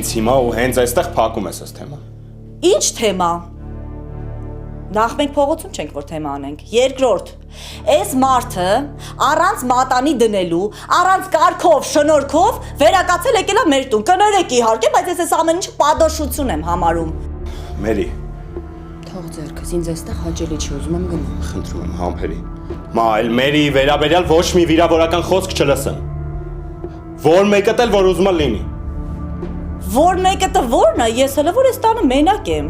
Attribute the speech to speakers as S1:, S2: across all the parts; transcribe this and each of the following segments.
S1: ինձ հիմա ու հենց այստեղ փակում ես այս թեման։
S2: Ինչ թեմա։ Նախ մենք փողոցում չենք, որ թեմա անենք։ Երկրորդ, այս մարդը առանց մատանի դնելու, առանց կարգով, շնորհքով վերակացել եկել է մեր տուն։ Կներեք իհարկե, բայց ես այս ամեն ինչը պատոշություն եմ համարում։
S1: Մերի։
S3: Թող ձեռքս, ինձ այստեղ հաճելի չի, ուզում եմ գնամ։
S1: Խնդրում եմ, համբերի։ Այլ Մերի վերաբերյալ ոչ մի վիրավորական խոսք չլսեմ։ Որ մեկը էլ որ ուզում է լինի։
S2: Որ մեկը տը որն է, ես հələ որ այս տանը մենակ եմ։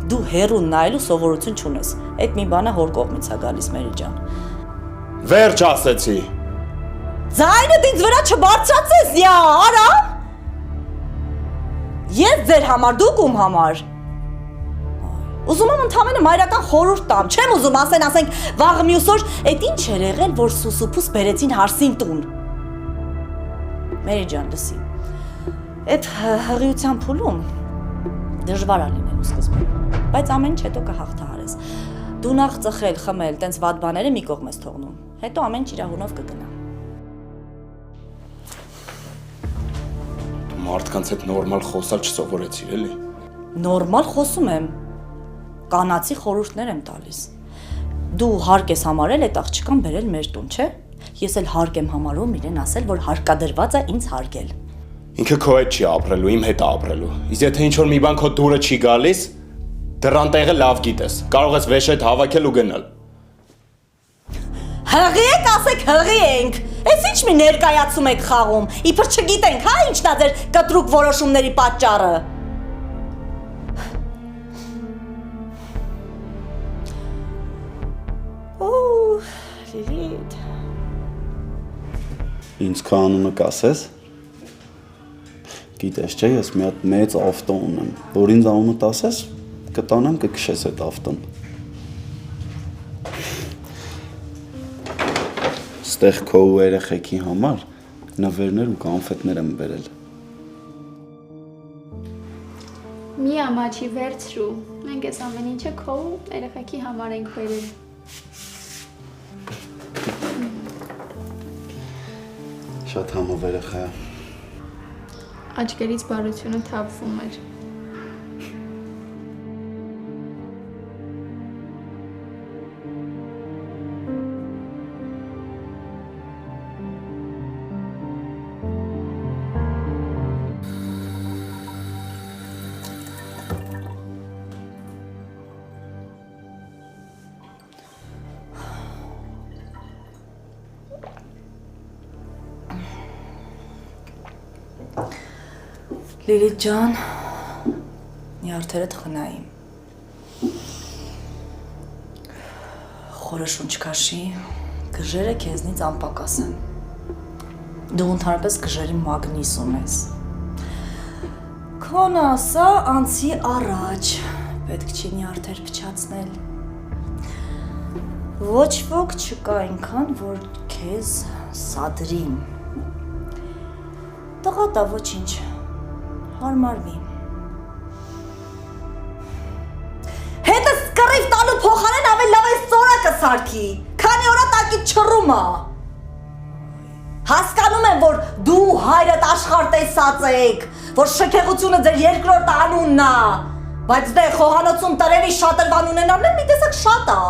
S2: Դու հերուն նայելու սովորություն չունես։ Այդ մի բանը հոր կողմից է գալիս Մերի ջան։
S1: Վերջ ասեցի։
S2: Ձայնդ ինձ վրա չբարձրացես, յա, արա։ Ես ձեր համար, դուք ում համար։ Ուզում եմ ընդամենը մայրական խորհուրդ տամ, չեմ ուզում ասենք վաղ մյուս օր, այդ ինչ էր եղել, որ սուսուփուս բերեցին հարսին տուն։ Մերի ջան, լսի։ Այդ հղիության փուլում դժվար է լինելու սկզբում, բայց ամեն ինչ հետո կհաղթահարես։ Դու նախ ծխել, խմել, տենց վատ բաները մի կողմ ես թողնում, հետո ամեն ինչ իրավունով կգնա։
S1: Դու մարդկանց հետ նորմալ խոսալ չսովորեցիր, էլի։
S2: Նորմալ խոսում եմ, կանացի խորհուրդներ եմ տալիս։ Դու հարկ ես համարել այդ աղջկան բերել մեր տուն, չէ՞։ Ես էլ հարկ եմ համարում իրեն ասել, որ հարկադրված է ինձ հարգել։
S1: Ինքը քո հետ չի ապրելու, իմ հետ է ապրելու։ Իսկ եթե ինչ-որ մի բան քո դուրը չի գալիս, դռան տեղը լավ գիտես։ Կարող ես վեշետ հավաքել ու գնալ։
S2: Հղի եք, ասեք հղի ենք։ Էս ինչ մի ներկայացում եք խաղում։ Իբր չգիտենք, հա, ինչն է ձեր կտրուկ որոշումների պատճառը։ Լիլիթ։
S4: Ինձ քո անունը կասես։ Գիտես չէ, ես մի հատ մեծ ավտո ունեմ, որ ինձ անունդ ասես, կտանեմ կքշես այդ ավտոն։ Ստեղ քո ու երեխեքի համար նվերներ ու կոնֆետներ եմ բերել։
S5: Մի ամաչի վերցրու, մենք այս ամեն ինչը քո ու երեխեքի համար ենք բերել։
S4: Շատ համով երեխա է։
S5: Աչքերից բարությունը թափվում էր։
S2: Լիլիթ ջան, նյարդերդ խնայի։ Խորը շունչ քաշի, գժերը քեզնից անպակաս են։ Դու ընդհանրապես գժերի մագնիսում ես։ Քոնը ասա անցի առաջ, պետք չի նյարդեր փչացնել։ Ոչ ոք չկա այնքան, որ քեզ սադրին։ Տղատա ոչինչ, հարմարվի։ Հետս կռիվ տալու փոխարեն ավելի լավ է ծորակը սարքի, քանի օրա տակից չռում է։ Հասկանում եմ, որ դու հայրդ աշխարհ տեսած եք, որ շքեղությունը ձեր երկրորդ անունն է, բայց դե խոհանոցում տրևի շատրվան ունենալն մի տեսակ շատ է։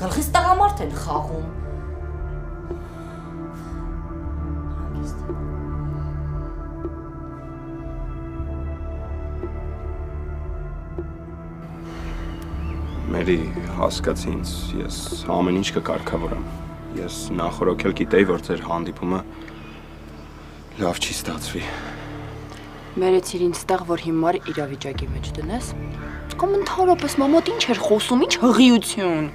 S2: Գլխից տղամարդ են խաղում։
S1: Մերի, հասկացի ինձ, ես ամեն ինչ կկարգավորեմ։ Ես նախորոք էլ գիտեի, որ ձեր հանդիպումը լավ չի ստացվի։
S3: Մերեցիր ինձ տեղ, որ հիմար իրավիճակի մեջ դնես։ Կամ ընդհանրապես մամոտ ինչ էր խոսում, ինչ հղիություն։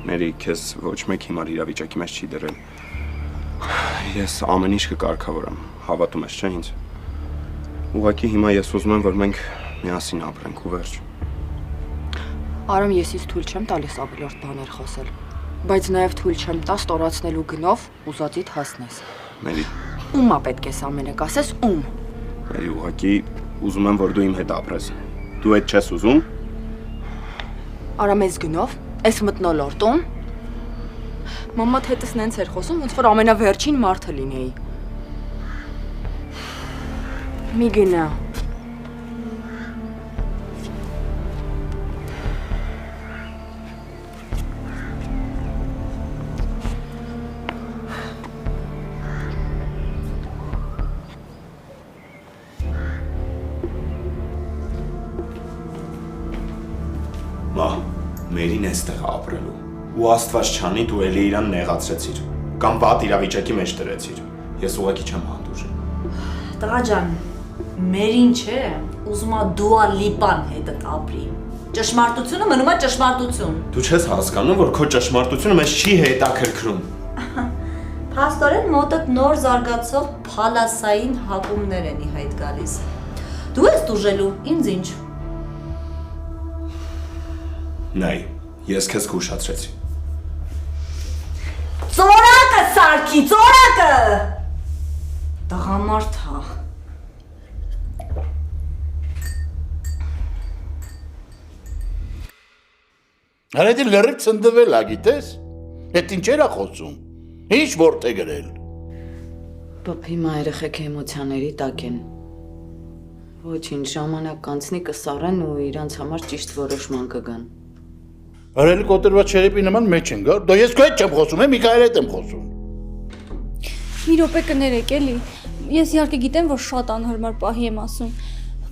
S1: Մերի, քեզ ոչ մեկ հիմար իրավիճակի մեջ չի դրել։ Ես ամեն ինչ կկարգավորեմ, հավատում ես, չէ՞ ինձ։ Ուղղակի հիմա ես ուզում եմ, որ մենք միասին ապրենք ու վերջ։
S3: Արամ, ես ինձ թույլ չեմ տալիս ավելորդ բաներ խոսել, բայց նաև թույլ չեմ տա ստորացնելու գնով ուզածիդ հասնես։
S1: Մերի։
S3: Ում է պետք է ամենը կասես, ում։
S1: Մերի, ուղղակի ուզում եմ, որ դու իմ հետ ապրես։ Դու այդ չես ուզում։
S3: Արամ, ես գնով, ես մտնոլորտում։ Մամադ հետս նենց էր խոսում, ոնց որ ամենավերջին մարդը լինեի։ Մի գնա։
S1: Մա, մերին էստեղ ապրելու։ Ու Աստված չանի դու էլի իրան նեղացրեցիր, կամ վատ իրավիճակի մեջ դրեցիր։ Ես ուղղակի չեմ հանդուրժել։
S2: Տղա ջան, մերին չէ, ուզում է Դուա Լիպան հետդ ապրի։ Ճշմարտությունը մնում է ճշմարտություն։
S1: Դու չես հասկանում, որ քո ճշմարտությունը մեզ չի հետաքրքրում։
S2: Փաստորեն մոտդ նոր զարգացող փալասային հակումներ են ի հայտ գալիս։ Դու ես դուժելու, ինձ ինչ։
S1: Նայ, ես քեզ կուշացրեցի։
S2: Ծորակը սարքի, ծորակը։ Տղամարդ հա։
S6: Հենց լրիվ ցնդվել ա, գիտես։ Էդ ինչեր ա խոսում։ Ինչ որտե գրել։
S3: Պապ հիմա երեխեք էմոցիաների տակ են։ Ոչինչ ժամանակ կանցնի կսառեն ու իրանց համար ճիշտ որոշման կգան։
S6: Արելի կոտրված չերեպի նման մեջ են գար։ Դո ես քո հետ չեմ խոսում, Միքայել հետ եմ խոսում։
S7: Մի րոպե կներեք էլի։ Ես իհարկե գիտեմ, որ շատ անհարմար պահի եմ ասում,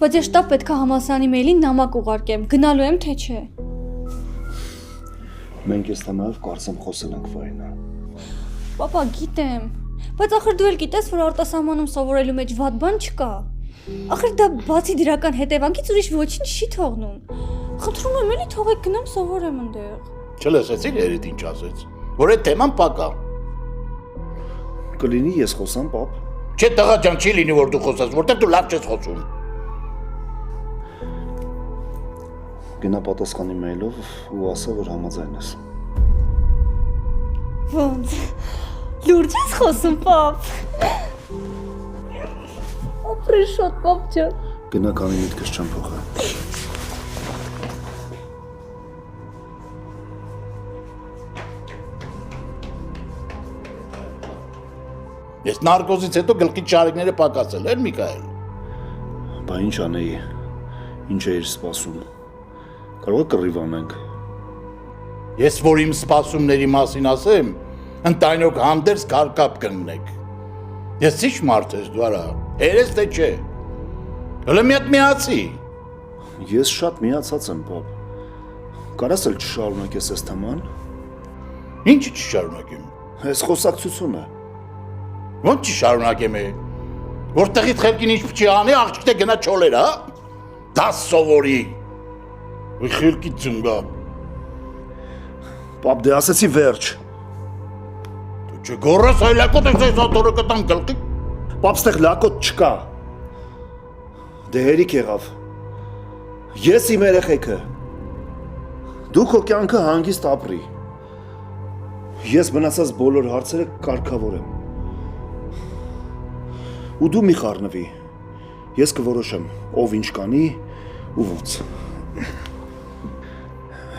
S7: բայց ես շտապ պետքա համալսարանի մեյլին նամակ ուղարկեմ։ Գնալու եմ թե չէ։
S4: Մենք այս թեմայով կարծեմ խոսել ենք վայնա։
S7: Պապա, գիտեմ, բայց ախր դու էլ գիտես, որ արտասահմանում սովորելու մեջ վատ բան չկա։ Ախր դա բացի դրական հետևանքից ուրիշ ոչինչ չի թողնում։ Խնդրում եմ էլի թողեք գնամ սովորեմ այնտեղ։
S6: Չլսեցի՞ր երիտ ինչ ասեց։ Որ այդ թեման պակա։
S4: Կլինի ես խոսամ, պապ։
S6: Չէ, տղա ջան, չի լինի որ դու խոսես, որտեղ դու լավ չես խոսում։
S4: Գնա պատասխանի մեյլով ու ասա, որ համաձայն ես։
S7: Ոնց։ Լուրջ ես խոսում, պապ։ Ապրի շատ, պապ ջան։
S4: Գնա քանի միտքս չեմ փոխել։
S6: Ես նարկոզից հետո գլխի ճարիքները պակասել են, Միքայել։
S4: Բա ինչ անեի։ Ինչ էիր սպասում։ Կարող է կռիվ անենք։
S6: Ես որ իմ սպասումների մասին ասեմ, ընտանոք հանդերձ կարկապ կննեք։ Ես ի՞նչ մարդ ես դու արա։ Երես թե չէ։ Հələ մի հատ միացի։
S4: Ես շատ միացած եմ, պապ։ Կարաս էլ չշարունակես այս թեման։
S6: Ինչ չշարունակեմ։
S4: Այս խոսակցությունը։
S6: Ոնց չշարունակեմ է։ Որտեղից խելքին ինչ պիտի անի, աղջիկը գնա չոլեր, հա։ Դաս սովորի։ Ու խելքի ծնգա։
S4: Պապ, դե ասեցի վերջ։
S6: Դու չգորես այ լակոտ ես այս աթորը կտամ գլխի։
S4: Պապ, ստեղ լակոտ չկա։ Դե հերիք եղավ։ Ես իմ երեխեքը։ Դու քո կյանքը հանգիստ ապրի։ Ես մնացած բոլոր հարցերը կարգավորեմ։ Ու դու մի խառնվի։ Ես կորոշեմ, ով ինչ կանի ու ոնց։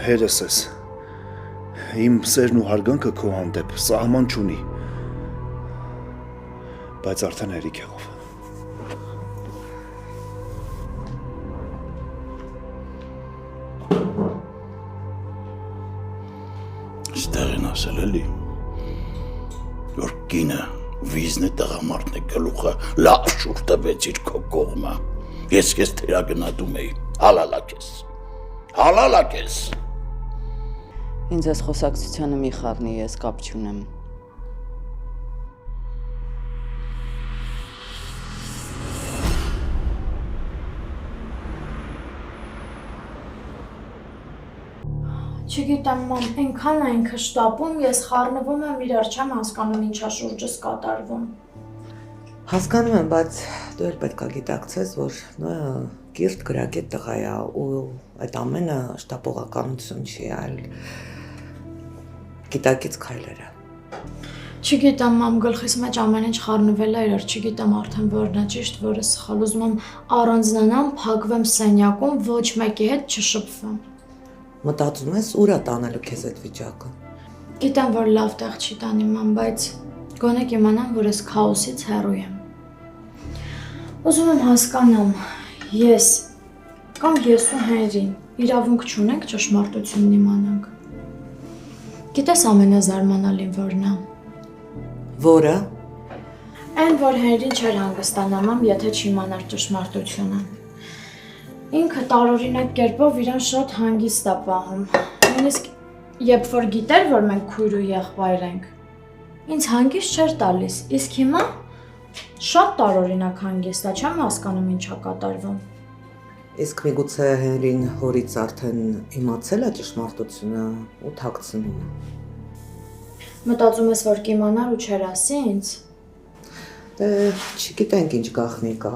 S4: Հերս ես։ Իմ սերն ու հարգանքը քո հանդեպ սահման չունի։ Բայց արդեն հերիք եղավ։
S6: Ստեղ են ասել էլի, որ կինը վիզն է տղամարդն է գլուխը լավ շուր տվեցիր քո կողմը։ Ես քեզ թերագնահատում էի, հալալակ ես, հալալակ ես։
S3: Ինձ այս խոսակցությանը մի խառնի, ես կապ չունեմ։
S5: Չգիտեմ, մամ, այնքան է ինքը շտապում, ես խառնվում եմ իրար, չեմ հասկանում ինչա շուրջս կատարվում։
S8: Հասկանում եմ, բայց դու էլ պետք է գիտակցես, որ նա կիրթ գրագետ տղա է ու այդ ամենը շտապողականություն չի, այլ գիտակից քայլեր է։
S5: Չգիտեմ, մամ, գլխիս մեջ ամեն ինչ խառնվել է իրար, չգիտեմ արդեն որն է ճիշտ, որը սխալ, ուզում եմ առանձնանամ, փակվեմ սենյակում, ոչ մեկի հետ չշփվեմ։
S8: Մտածում ես ուր է տանելու քեզ այդ վիճակը։
S5: Գիտեմ, որ լավ տեղ չի տանի, մամ, բայց գոնե կիմանամ, որ ես քաոսից հեռու եմ։ Ուզում եմ հասկանամ, ես կամ ես ու Հենրին իրավունք չունենք ճշմարտությունն իմանանք։ Գիտես ամենազարմանալին որն է։
S8: Որը
S5: Այն որ Հենրին չէր հանգստանամ, եթե չիմանար ճշմարտությունը։ Ինքը տարօրինակ կերպով իրան շատ հանգիստ է պահում։ Նույնիսկ երբ որ գիտեր, որ մենք քույր ու եղբայր ենք, ինձ հանգիստ չէր տալիս, իսկ հիմա շատ տարօրինակ հանգիստ է, չեմ հասկանում ինչա կատարվում։
S8: իսկ միգուցե Հենրին հորից արդեն իմացել է ճշմարտությունը ու թաքցնում է։
S5: Մտածում ես, որ կիմանար ու չեր ասի ինձ։
S8: Դե չգիտենք ինչ գաղտնի կա։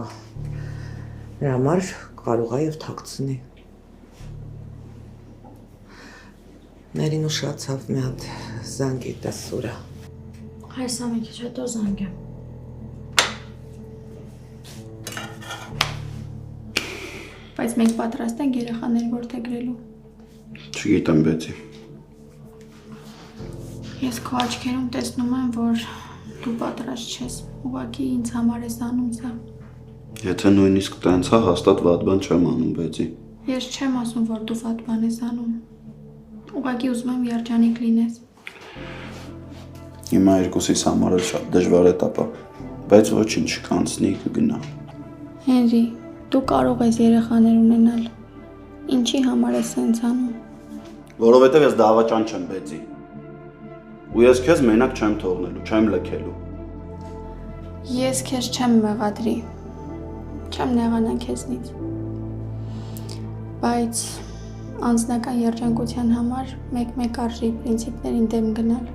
S8: Նրա համար կարող է եւ թաքցնի։ Ներին ուշացավ մի հատ զանգի տեսուրա։
S5: Հայսա մի քիչ հետո զանգեմ։
S9: Բայց մենք պատրաստ ենք երեխաներ որդեգրելու։
S4: Չգիտեմ, Բեցի։
S9: Ես քո աչքերում տեսնում եմ, որ դու պատրաստ չես։ Ուղղակի ինձ համար ես անում սա։
S4: Եթե նույնիսկ տենց է, հաստատ վատ բան չեմ անում, Բեցի։
S9: Ես չեմ ասում, որ դու վատ բան ես անում։ Ուղղակի ուզում եմ երջանիկ լինես։
S4: Հիմա երկուսիս համար էլ շատ դժվար է տապա, բայց ոչինչ կանցնի կգնա։
S9: Հենրի, դու կարող ես երեխաներ ունենալ։ Ինչի համար ես սենց անում։
S4: Որովհետև ես դավաճան չեմ, Բեցի։ Ու ես քեզ մենակ չեմ թողնելու, չեմ լքելու։
S9: Ես քեզ չեմ մեղադրի։ Չեմ նեղանա քեզնից։ Բայց անձնական երջանկության համար մեկ-մեկ արժի պրինցիպներին դեմ գնալ։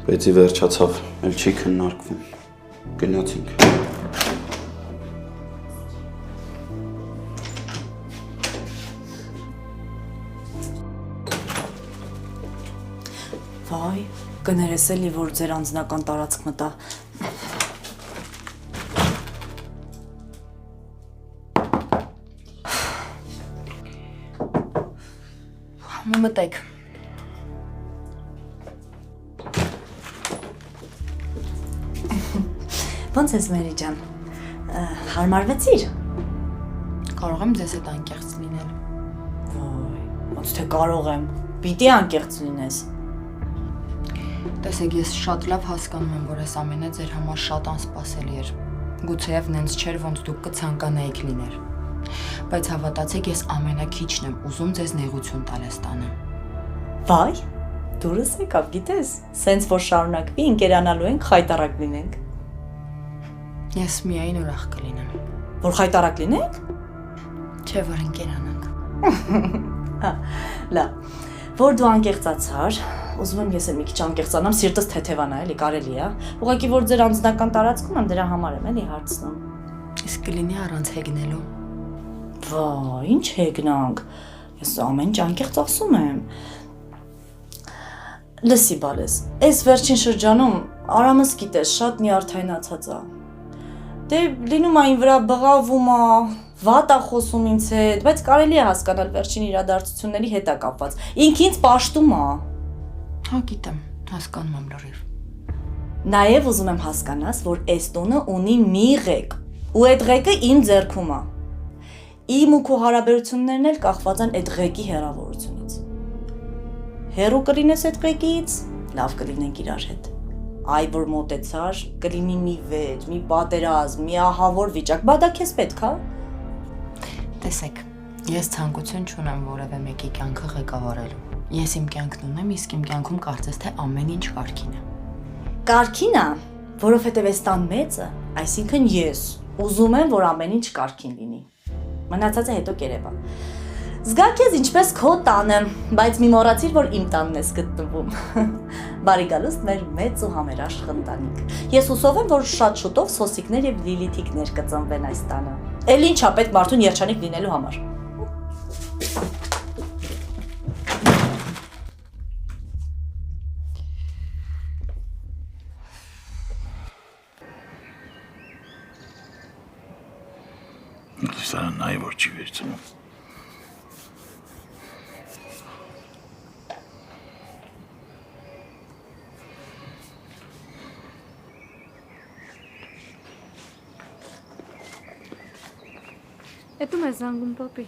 S4: Բեցի վերջացավ, էլ չի քննարկվում։ Գնացինք։
S2: Վայ, կներես էլի, որ ձեր անձնական տարածք մտա։
S3: Մտեք։
S2: Ոնց ես Մերի ջան։ Հարմարվեցիր։
S3: Կարող եմ ձեզ հետ անկեղծ լինել։
S2: Ոյ, ոնց թե կարող եմ։ Պիտի անկեղծ լինես։
S3: Տեսեք, ես շատ լավ հասկանում եմ, որ այս ամենը ձեր համար շատ անսպասելի էր։ Գուցեև նենց չէր, ոնց դուք կցանկանայիք լիներ։ Բայց հավատացեք, ես ամենակիչն եմ ուզում ձեզ նեղություն տալ այս տանը։
S2: Վայ, դուրս եկավ, գիտես, սենց որ շարունակվի, ընկերանալու ենք, խայտարակ լինենք։
S3: Ես միայն ուրախ կլինեմ։
S2: Որ խայտարակ լինենք։
S3: Չէ, որ ընկերանանք։
S2: Լավ, որ դու անկեղծացար, ուզում եմ ես էլ մի քիչ անկեղծանամ, սիրտս թեթևանա, էլի կարելի է։ Ուղղակի որ ձեր անձնական տարածքում եմ, դրա համար եմ էլի հարցնում։
S3: Իսկ կլինի առանց հեգնելու։
S2: Վայ, ինչ հեգնանք։ Ես ամեն ինչ անկեղծ ասում եմ։ Լսի բալես, այս վերջին շրջանում Արամս գիտես, շատ նյարդայնացած է։ Դե լինում է այն վրա բղավում է, վատ է խոսում ինձ հետ, բայց կարելի է հասկանալ վերջին իրադարձությունների հետ է կապված։ Ինքը ինձ պաշտում է։
S3: Հա, գիտեմ, հասկանում եմ լրիվ։
S2: Նաև ուզում եմ հասկանաս, որ այս տունը ունի մի ղեկ, ու այդ ղեկը իմ ձեռքում է։ Իմ ու քո հարաբերություններն էլ կախված են այդ ղեկի հեռավորությունից։ Հեռու կլինես այդ ղեկից, լավ կլինենք իրար հետ։ Այ որ մոտեցար, կլինի մի վեճ, մի պատերազմ, մի ահավոր վիճակ, բա դա քեզ պետք է։
S3: Տեսեք, ես ցանկություն չունեմ որևէ մեկի կյանքը ղեկավարելու։ Ես իմ կյանքն ունեմ, իսկ իմ կյանքում կարծես թե ամեն ինչ կարգին է։
S2: Կարգին է, որովհետև այս տան մեծը, այսինքն ես, ուզում եմ, որ ամեն ինչ կարգին լինի։ Մնացածը հետո կերևա։ Զգա քեզ ինչպես քո տանը, բայց մի մոռացիր, որ իմ տանն ես գտնվում։ Բարի գալուստ մեր մեծ ու համերաշխ ընտանիք։ Ես հուսով եմ, որ շատ շուտով սոսիկներ եւ լիլիթիկներ կծնվեն այս տանը։ Էլ ինչա պետք մարդուն երջանիկ լինելու համար։
S6: Սա նայ որ չի վերցնում։
S7: Հետո մեզ զանգում պապի։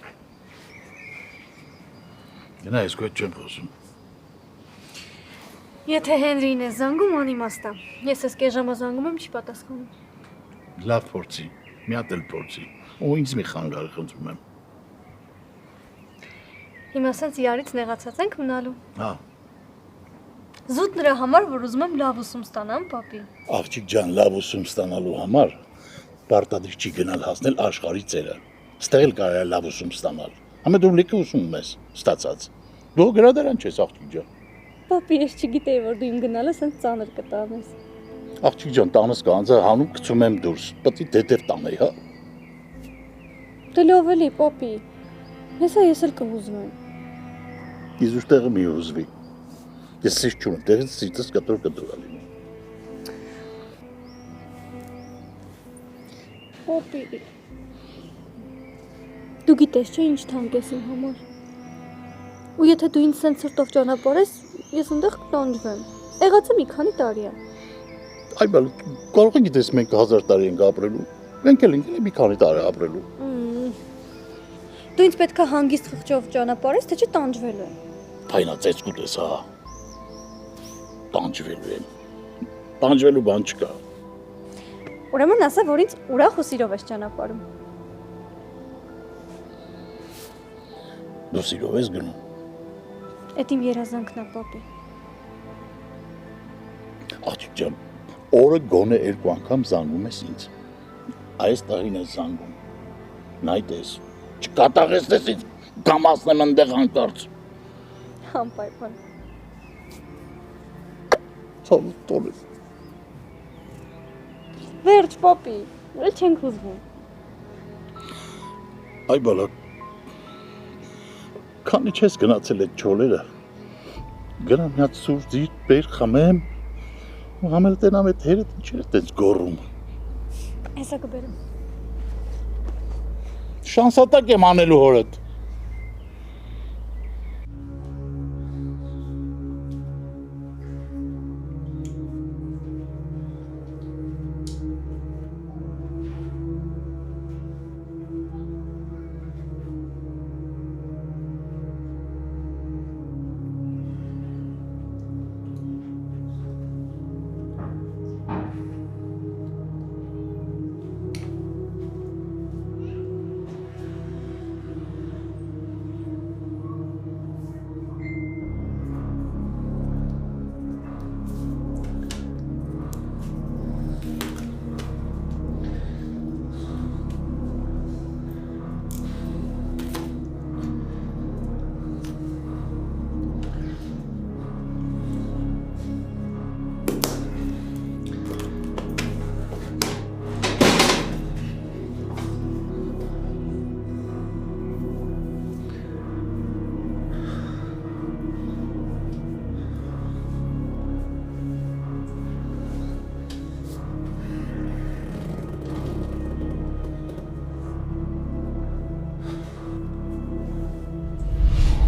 S6: Գնա ես քո չեմ խոսում։
S7: Եթե Հենրին է զանգում, անիմաստ է։ Ես ես կես ժամը զանգում եմ, չի պատասխանում։
S6: Լավ փորձի, մի հատ էլ փորձի։ Ու ինձ մի խանգարի խնդրում եմ։
S7: Հիմա սենց իրարից նեղացած ենք մնալու։
S6: Հա,
S7: Զուտ նրա համար, որ ուզում եմ լավ ուսում ստանամ, պապի։
S6: աղջիկ ջան, լավ ուսում ստանալու համար պարտադիր չի գնալ հասնել աշխարհի ծերը։ Ստեղ էլ կարելի է լավ ուսում ստանալ։ Համը դու լիքը ուսում ես ստացած։ Դու գրադարան չես, աղջիկ ջան։
S7: Պապի, ես չգիտեի, որ դու իմ գնալը սենց ծանր կտանես։
S6: Աղջիկ ջան, տանս կանձը հանում գցում եմ դուրս։ Պետք է դետև տանեի, հա։
S7: Դե լավ էլի, պապի։ Հեսա ես էլ կհուզվեմ։
S6: Իզ ուստեղը մի ուզվի։ Ես սիրտ չունեմ, տեղից սիրտս կտրոր ալինի։
S7: Պապի։ Դու գիտես չէ ինչ թանկ ես իմ համար։ Ու եթե դու ինձ սենց սրտով ճանապարհես, ես այնտեղ կտանջվեմ։ Եղածը մի քանի տարի է։
S6: Այ բալ, կարող են գիտես մենք 1000 տարի ենք ապրելու։ Մենք էլ մի քանի տարի ապրելու։
S7: Դու ինձ պետք է հանգիստ խղճով ճանապարհես, թե չէ տանջվելու եմ։
S6: Փայնացեց կուտես, հա։ Տանջվելու եմ։ Տանջվելու բան չկա։
S7: Ուրեմն ասա, որ ինձ ուրախ ու սիրով ես ճանապարհում։
S6: Դու սիրով ես գնում։
S7: Էդ իմ երազանքն է, պապի։
S6: Աղջիկ ջան, օրը գոնե 2 անգամ զանգում ես ինձ։ Այս տարին ես զանգում։ Նայտես, չկատաղեցնես ինձ, կամացնեմ ընդեղ հանկարծ։
S7: Անպայման։
S6: Թող։
S7: Վերջ, պապի, էլ չենք հուզվում։
S6: Այ բալա, քանի չես գնացել այդ չոլերը, գնամ մի հատ սուր ձիթ բեր խմեմ, ու համել տենամ այդ հերդ ինչ էր տենց գոռում։
S7: Հեսա կբերեմ։
S6: Շանսատակ եմ անելու հորդ։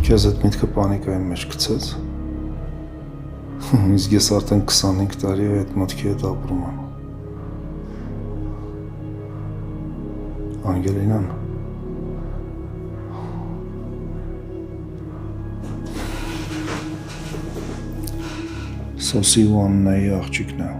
S10: Քեզ այդ միտքը պանիկայի մեջ գցեց։ Իսկ ես արդեն 25 տարի է այդ մտքի հետ ապրում եմ։ Անգելինան։ Սոսի ու Աննայի աղջիկն է։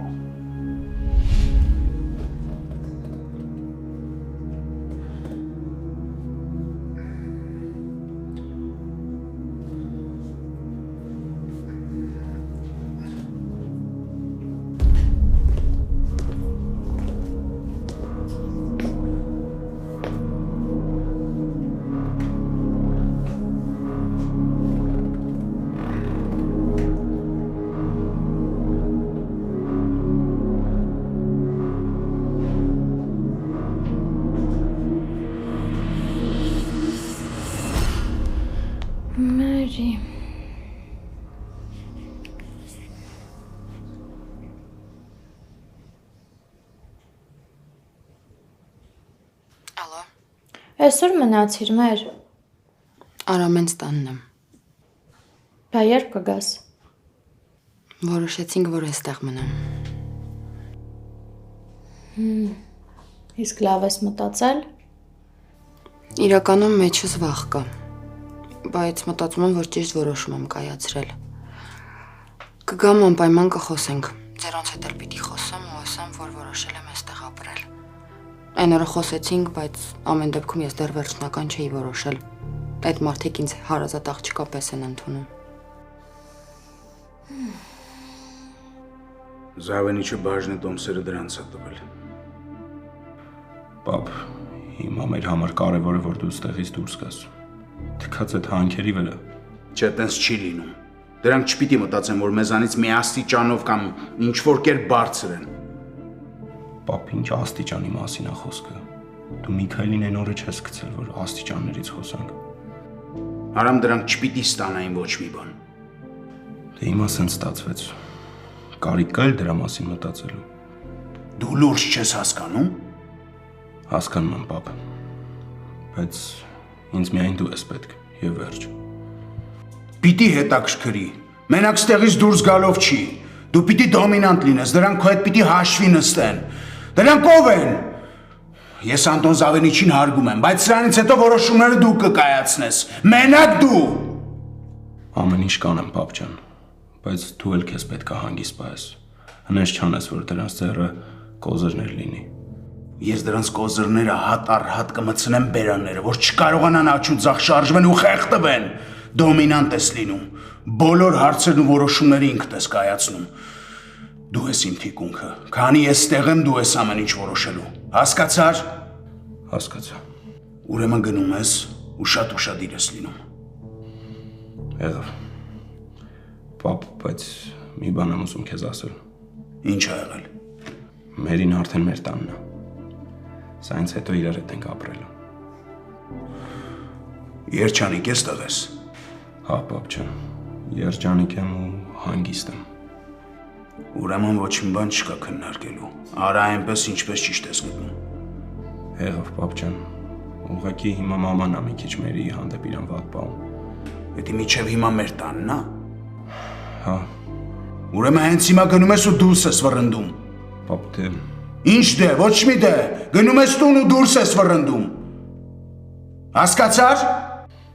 S5: Մերի։
S3: Ալո։
S5: Այսօր մնացիր մեր։
S3: Արամեն ստանն եմ։
S5: Բա երբ կգաս։
S3: Որոշեցինք, որ այստեղ մնամ։
S5: Իսկ լավ ես մտածել։
S3: Իրականում մեջս վախ կա, բայց մտածում եմ, որ ճիշտ որոշում եմ կայացրել։ Կգամ անպայման կխոսենք, ձերանց հետ էլ պիտի խոսեմ ու ասեմ, որ որոշել եմ այստեղ ապրել։ Այն օրը խոսեցինք, բայց ամեն դեպքում ես դեռ վերջնական չէի որոշել։ Այդ մարդիկ ինձ հարազատ աղջկա պես են ընդունում։
S6: Զավենիչը բաժնի տոմսերը դրանց է տվել։
S1: Պապ, հիմա մեր համար կարևոր է, որ դու ստեղից դուրս գաս։ Թքած այդ հանքերի վրա։
S6: Չէ, տենց չի լինում։ Դրանք չպիտի մտածեն, որ մեզանից մի աստիճանով կամ ինչ-որ կերպ բարձր են։
S1: Պապ, ինչ աստիճանի մասին է խոսքը։ Դու Միքայելին այն օրը չես գցել, որ աստիճաններից խոսանք։
S6: Արամ դրանք չպիտի ստանային ոչ մի բան։
S1: Դե հիմա սենց ստացվեց։ Կարիք կա էլ դրա մասին մտածելու։
S6: Դու լուրջ չես հասկանում։
S1: Հասկանում եմ, պապ։ Բայց ինձ միայն դու ես պետք, եւ վերջ։
S6: Պիտի հետաքրքրի։ Մենակ ստեղից դուրս գալով չի։ Դու պիտի դոմինանտ լինես, դրանք քո հետ պիտի հաշվի նստեն։ Դրանք ով են։ Ես Անտոն Զավենիչին հարգում եմ, բայց սրանից հետո որոշումները դու կկայացնես։ Մենակ դու։
S1: Ամեն ինչ կանեմ, պապ ջան, բայց դու էլ քեզ պետք է հանգիստ պահես։ Հնես չանես, որ դրանց ձեռը կոզերներ լինի։
S6: Ես դրանց կոզերները հատ առ հատ կմցնեմ բերանները, որ չկարողանան աչուձախ շարժվեն ու խեղդվեն։ Դոմինանտ ես լինում։ Բոլոր հարցերն ու որոշումները ինքդ ես կայացնում։ Դու ես իմ թիկունքը։ Քանի ես ստեղ եմ, դու ես ամեն ինչ որոշելու։ Հասկացար։
S1: Հասկացա։
S6: Ուրեմն գնում ես ու շատ ուշադիր ես լինում։
S1: Եղավ։ Պապ, բայց մի բան եմ ուզում քեզ ասել։
S6: Ինչ ա եղել։
S1: Մերին արդեն մեր տանն է։ Սա ինձ հետո իրար հետ ենք ապրել։
S6: Երջանիկ ես տղես։
S1: Հա, պապ ջան, երջանիկ եմ ու հանգիստ եմ։
S6: Ուրեմն ոչ մի բան չկա քննարկելու։ Արա այնպես, ինչպես ճիշտ ես գտնում։
S1: Եղավ, պապ ջան։ Ուղղակի հիմա մաման է մի քիչ մերի հանդեպ իրան վատ պահում։
S6: Դա միջև հիմա մեր տանն է։
S1: Հա։
S6: Ուրեմն հենց հիմա գնում ես ու դուրս ես վռնդում։
S1: Պապ, դե
S6: Ինչ դե, ոչ մի դե, գնում ես տուն ու դուրս ես վռնդում։ Հասկացար։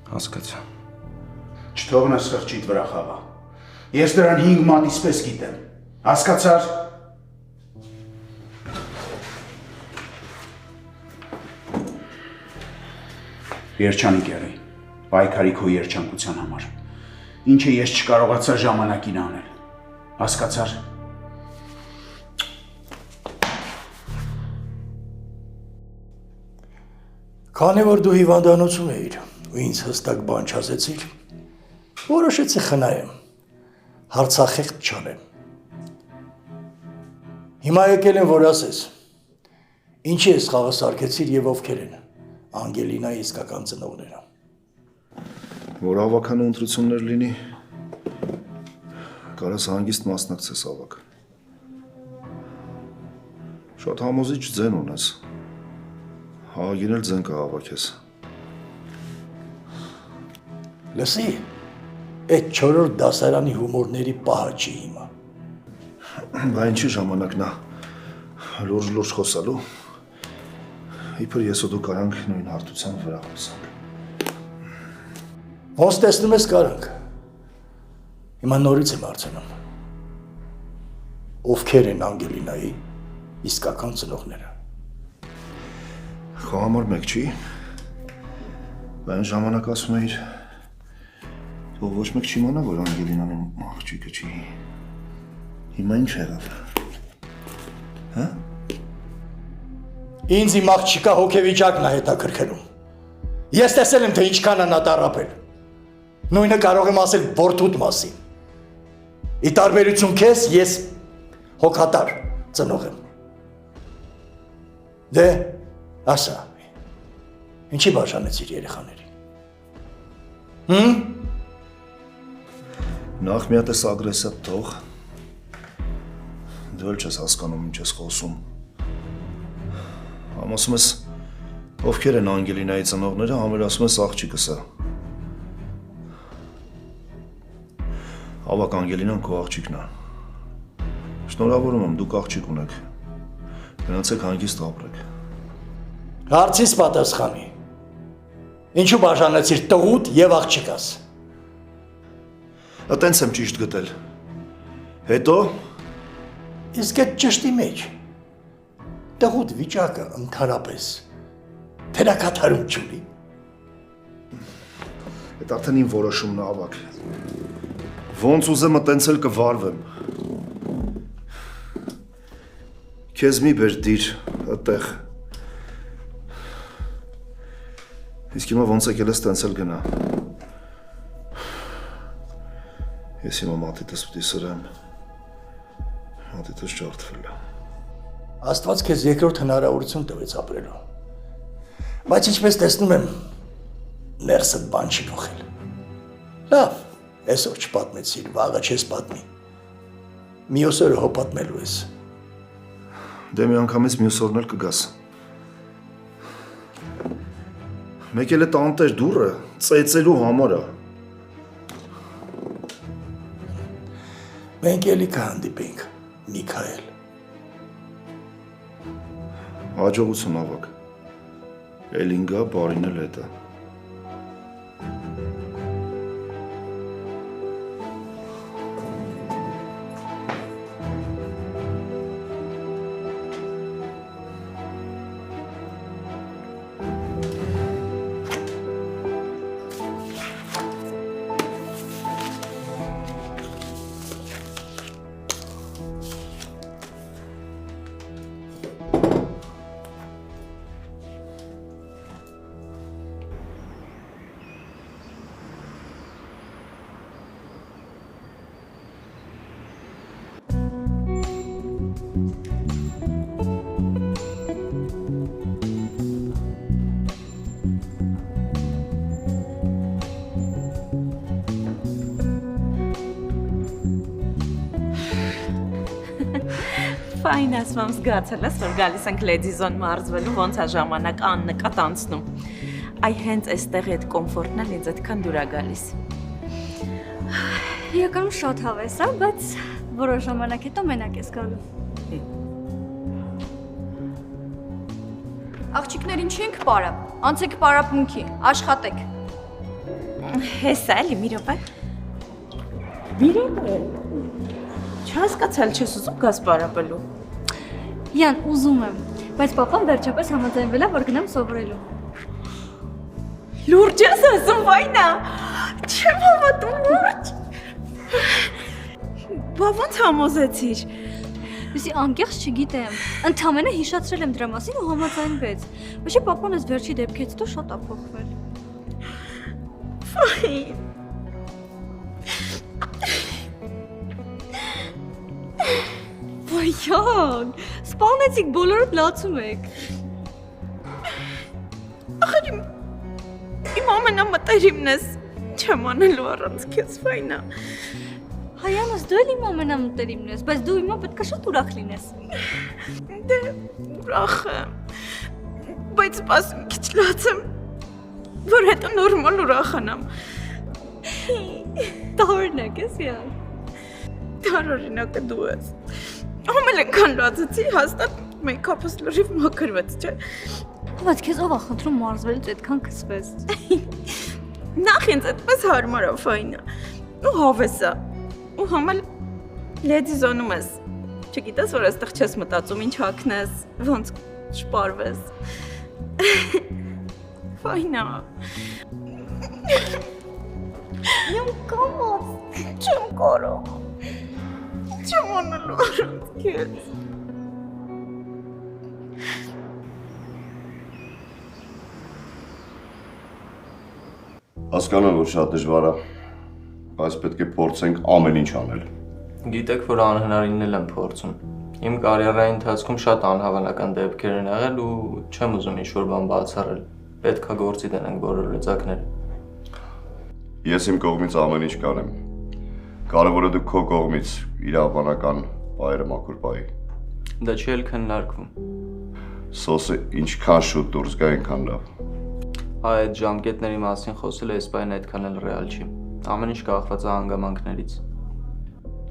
S1: Հասկացա։
S6: Չթողնես խղճիդ վրա խաղա։ Ես դրան 5 մատից պես գիտեմ։ Հասկացար։ Երջանիկ եղի, պայքարի քո երջանկության համար։ Ինչը ես չկարողացա ժամանակին անել։ Հասկացար։
S11: Քանի որ դու հիվանդանոցում էիր ու ինձ հստակ բան չասեցիր, որոշեցի խնայեմ, հարցախեղտ չանեմ։ Հիմա եկել եմ, որ ասես, ինչի ես խաղը սարքեցիր եւ ովքեր են Անգելինայի իսկական ծնողները։
S10: Որ ավականը ընտրություններ լինի, կարաս հանգիստ մասնակցես ավակ։ Շատ համոզիչ ձեն ունես։ Հաղագին էլ ձեն կհավաքես։
S11: Լսի, այդ 4-րդ դասարանի հումորների պահը չի հիմա։
S10: Բա ինչի ժամանակն է լուրջ խոսալու։ Իբր ես ու դու կարանք նույն հարթության վրա խոսանք։
S11: Ոնց տեսնում ես կարանք։ Հիմա նորից եմ հարցնում։ Ովքեր են Անգելինայի իսկական ծնողները։
S10: Քո համար մեկ չի։ Բան ժամանակ ասում էիր։ Դու ոչ մեկ չիմանա, որ Անգելինան իմ աղջիկը չի։ Հիմա ինչ եղավ։ Հա?
S11: Ինձ իմ աղջիկա հոգեվիճակն է հետաքրքրում։ Ես տեսել եմ, թե ինչքան է նա տառապել։ Նույնը կարող եմ ասել որդուդ մասին։ Ի տարբերություն քեզ, ես հոգատար ծնող եմ։ Դե, ասա, ինչի բաժանեցիր երեխաներին։
S10: Նախ մի հատ ես ագրեսիա թող։ Դու էլ չես հասկանում ինչ ես խոսում։ Համ ասում ես, ովքեր են Անգելինայի ծնողները, համ էլ ասում ես աղջիկս է։ Ավակ Անգելինան քո աղջիկն է։ Շնորհավորում եմ, դուք աղջիկ ունեք։ Գնացեք հանգիստ ապրեք։
S11: Հարցիս պատասխանի։ Ինչու բաժանեցիր տղուտ եւ աղջիկաս։
S10: Ատենց եմ ճիշտ գտել։ Հետո
S11: Իսկ այդ ճշտի մեջ տղուտ վիճակը ընդհանրապես թերակատարում չունի։
S10: այդ արդեն իմ որոշումն է, ավակ։ Ոնց ուզեմ ատենց էլ կվարվեմ։ Քեզ մի բեր դիր այդտեղ։ Իսկ հիմա ոնց եկել ես տենց էլ գնա։ Ես հիմա մատիտս պիտի սրեմ։ Մատիտս ջարդվել է։
S11: Աստված քեզ երկրորդ հնարավորություն տվեց ապրելու։ Բայց ինչպես տեսնում եմ, ներսդ բան չի փոխել։ Լավ, այսօր չպատմեցիր, վաղը չես պատմի։ Մյուս օրը հո պատմելու ես։
S10: Դե մի անգամից մյուս օրն էլ կգաս։ Մեկ էլ այդ անտեր դուռը ծեծելու համար է։
S11: Մենք էլի կհանդիպենք, Միքայել։
S10: Հաջողություն, ավակ։ Էլին գա, բարին էլ հետը։
S12: Ֆայն ասում զգացել ես, որ գալիս ենք լեդիզոն մարզվելու, ոնց է ժամանակ աննկատ անցնում։ Այ հենց այստեղ այդ կոմֆորտն էլ ինձ այդքան դուր է գալիս։
S7: Իրականում շատ հավես է, բայց որոշ ժամանակ հետո մենակ ես գալու։ Աղջիկներին չենք պարապ, անցեք պարապմունքի, աշխատեք։
S12: Հեսա էլի մի րոպե։ Մի րոպե։ Չհասկացալ չես ուզում գազ պարապելու։
S7: Յան, ուզում եմ, բայց պապան վերջապես համաձայնվել է, որ գնամ սովորելու։
S12: Լուրջ ես ասում, Վայնա։ Չեմ հավատում, լուրջ։ Բա ոնց համոզեցիր։
S7: Իսկ անկեղծ չգիտեմ, ընդամենը հիշացրել եմ դրա մասին ու համաձայնվեց։ Բայց պապան էս վերջի դեպքից հետո շատ է փոխվել։
S12: Ֆայն։
S7: Վայյան, սպանեցիք, բոլորդ լացում եք։
S12: Ախր իմ ամենամտերիմն ես, չեմ անելու առանց քեզ, Վայնա։
S7: Հայանս, դու էլ իմ ամենամտերիմն ես, բայց դու հիմա պետք է շատ ուրախ լինես։
S12: Դե, ուրախ եմ, բայց սպասում քիչ լաց եմ, որ հետո նորմալ ուրախանամ։
S7: Տարօրինակ ես, Յան։
S12: Տարօրինակը դու ես։ Ամեն անգամ լացեցի, հաստատ մեյքափս լրիվ մաքրվեց, չէ։
S7: Բայց քեզ ով է խնդրում մարզվելուց այդքան քսվես։
S12: Նախ ինձ այդպես հարմար է, Ֆայնա։ Ու հավես է։ Ու համալ լեդիզոնում ես։ Չգիտես, որ այստեղ չես մտածում, ինչ հագնես, ոնց շպարվես։ Ֆայնա։
S7: Յան կամաց։
S12: Չեմ կարող։ Չեմ անելու առանց քեզ։
S13: Հասկանում որ շատ դժվար է, բայց պետք է փորձենք ամեն ինչ անել։
S14: Գիտեք, որ անհնարինն էլ եմ փորձում։ Իմ կարիերայի ընթացքում շատ անհավանական դեպքեր են եղել ու չեմ ուզում ինչ-որ բան բացառել։ Պետք է գործի դնենք բոլոր լծակները։
S13: Ես իմ կողմից ամեն ինչ կանեմ։ Կարևորը դու քո կողմից իրավաբանական բայրը մաքուր բայ։
S14: Դա չի էլ քննարկվում։
S13: Սոսը ինչքան շուտ դուրս գա, այնքան լավ։
S14: Այդ ժամկետների մասին խոսելը այս պայն այդքան էլ ռեալ չի։ Ամեն ինչ կախված է հանգամանքներից։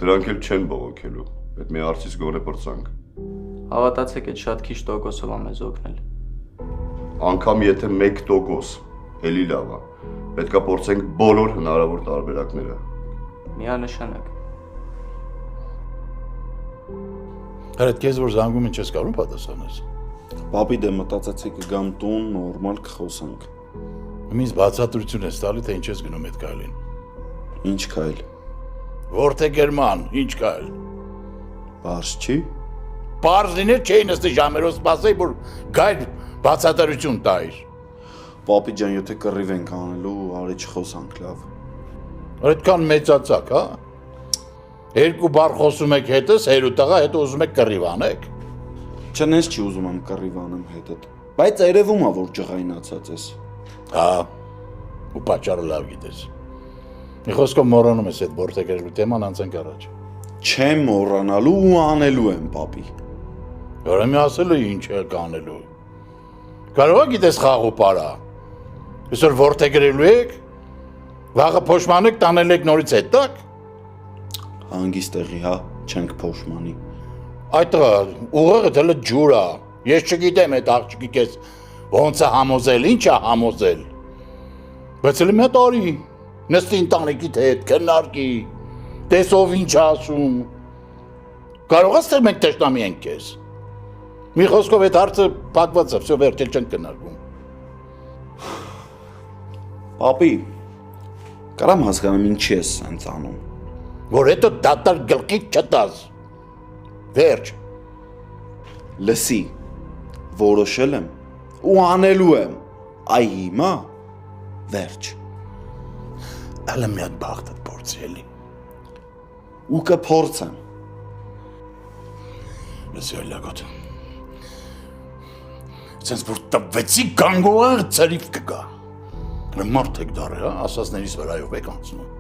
S13: Դրանք էլ չեն բողոքելու, այդ մի հարցից գոնե պրծանք։
S14: Հավատացեք, այդ շատ քիչ տոկոսով է մեզ օգնել։
S13: Անկամ եթե 1%, էլի լավ է։ Պետք է փորձենք բոլոր հնարավոր տարբերակները։
S14: Միանշանակ։
S6: Այդ քեզ որ զանգում են չես կարող պատասխանես։
S4: Պապի դե մտածեցի կգամ տուն, նորմալ կխոսանք։
S6: Ինձ բացատրություն ես տալի, թե ինչ ես գնում այդ քայլին։
S4: Ինչ քայլ։
S6: Որտե Գերման, ինչ քայլ։
S4: Բարձ չի։
S6: Բարձ լիներ չէի նստի ժամերով սպասեի, որ գայր բացատրություն տայր։
S4: Պապի ջան, եթե կռիվ ենք անելու, արի չխոսանք, լավ։
S6: Այդքան մեծացակ, հա։ Երկու բառ խոսում եք հետս, հերուտաղա, հետո ուզում եք կռիվ անեք։
S4: Չնես չի ուզում եմ կռիվ անեմ հետդ։ Բայց երևում է, որ ջղայնացած ես։
S6: Հա։ Ու պատճառը լավ գիտես։ Մի խոսքով մոռանում ես այդ ворթեգերելու թեման, անցենք առաջ։
S4: Չեմ մոռանալու ու անելու եմ, պապի։
S6: Ուրեմն ասելու ինչ է կանելու։ Կարող է գիտես խաղ ու պարա։ Այսօր ворթեգերելու եք, վաղը փոշմանեք տանել եք նորից հետակ։
S4: Հանգիստ տեղի, հա, չենք փոշմանի։
S6: Այդ ուղեղը դեռ ջուր է։ Ես չգիտեմ այդ աղջիկի քեզ ոնց է համոզել, ինչ է համոզել։ Բայց էլ մի տարի նստի ընտանիքիդ հետ, քննարկի, տեսով ինչ ասում։ Կարող ես թե մենք տեսնամի ենք քեզ։ Մի խոսքով այդ հարցը փակված է, всё վերջել չենք քննարկում։
S4: Պապի, կարամ հասկանամ ինչի ես սենց անում։
S6: Որ հետո դատար գլխի չտաս։ Վերջ։
S4: Լսի, որոշել եմ ու անելու եմ։ Այ հիմա վերջ։
S6: Ալը մի հատ բախտդ փորձի էլի։
S4: Ու կփորձեմ։
S6: Լսի այլակոտ։ Սենց որ տվեցի գանգողը ծրիվ կգա։ Մարդ եք դարը, հա, ասածներից վրայով եք անցնում։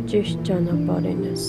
S5: Ճիշտ ճանապարհին ես։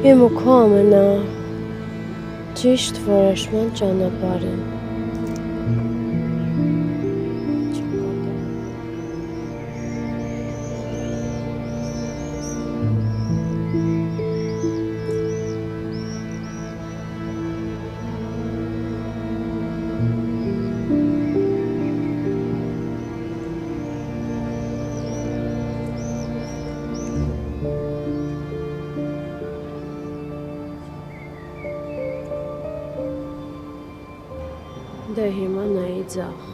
S5: Իմ ու քո ամենա ճիշտ որոշման ճանապարհին։ Դե հիմա նայի ձախ։